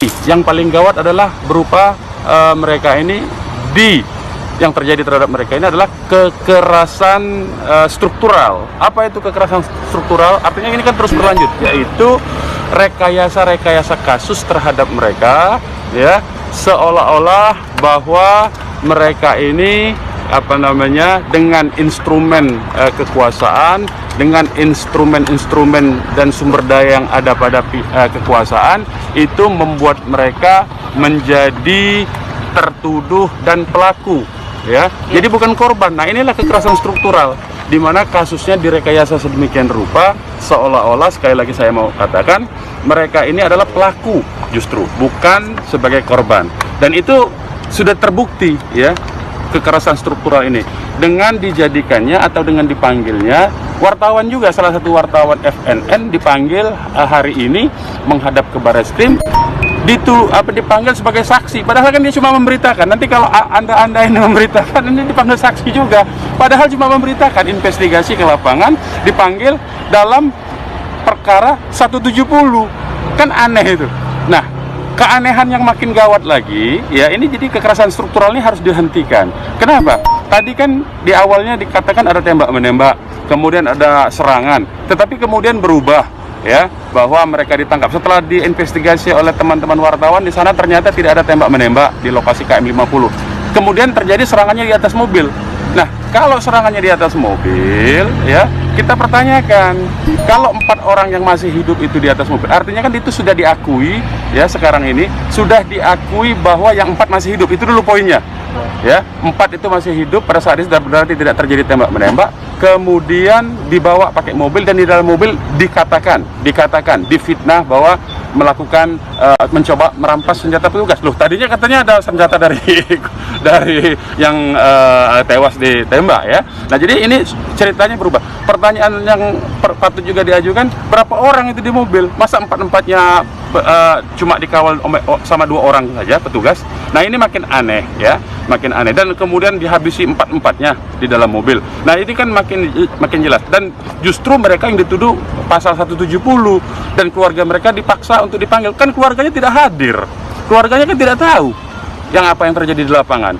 Yang paling gawat adalah berupa mereka ini yang terjadi terhadap mereka ini adalah kekerasan struktural. Apa itu kekerasan struktural? Artinya ini kan terus berlanjut, yaitu rekayasa kasus terhadap mereka, ya, seolah-olah bahwa mereka ini dengan instrumen kekuasaan, dengan instrumen dan sumber daya yang ada pada kekuasaan, itu membuat mereka menjadi tertuduh dan pelaku, ya. Jadi bukan korban. Nah, inilah kekerasan struktural, di mana kasusnya direkayasa sedemikian rupa, seolah-olah, sekali lagi saya mau katakan, mereka ini adalah pelaku justru, bukan sebagai korban. Dan itu sudah terbukti, ya, kekerasan struktural ini dengan dijadikannya atau dengan dipanggilnya wartawan juga, salah satu wartawan FNN dipanggil hari ini menghadap ke Barreskrim, dipanggil sebagai saksi, padahal kan dia cuma memberitakan. Nanti kalau anda ini memberitakan, ini dipanggil saksi juga, padahal cuma memberitakan investigasi ke lapangan, dipanggil dalam perkara 170, kan aneh itu. Nah, keanehan yang makin gawat lagi, ya, ini jadi kekerasan struktural ini harus dihentikan. Kenapa? Tadi kan di awalnya dikatakan ada tembak-menembak, kemudian ada serangan, tetapi kemudian berubah, ya, bahwa mereka ditangkap. Setelah diinvestigasi oleh teman-teman wartawan di sana, ternyata tidak ada tembak-menembak di lokasi KM 50. Kemudian terjadi serangannya di atas mobil. Nah, kalau serangannya di atas mobil, ya, kita pertanyakan, kalau 4 orang yang masih hidup itu di atas mobil, artinya kan itu sudah diakui, ya, sekarang ini sudah diakui bahwa yang 4 masih hidup. Itu dulu poinnya, ya. 4 itu masih hidup pada saat itu, berarti tidak terjadi tembak-menembak. Kemudian dibawa pakai mobil, dan di dalam mobil dikatakan difitnah bahwa melakukan mencoba merampas senjata petugas. Loh, tadinya katanya ada senjata dari yang tewas ditembak, ya. Nah, jadi ini ceritanya berubah. Pertanyaan yang patut juga diajukan, berapa orang itu di mobil? Masa 4-4-nya cuma dikawal sama 2 orang saja petugas? Nah, ini makin aneh, ya, makin aneh. Dan kemudian dihabisi 4-4-nya di dalam mobil. Nah, ini kan makin jelas. Dan justru mereka yang dituduh pasal 170, dan keluarga mereka dipaksa untuk dipanggil. Kan keluarganya tidak hadir, keluarganya kan tidak tahu apa yang terjadi di lapangan.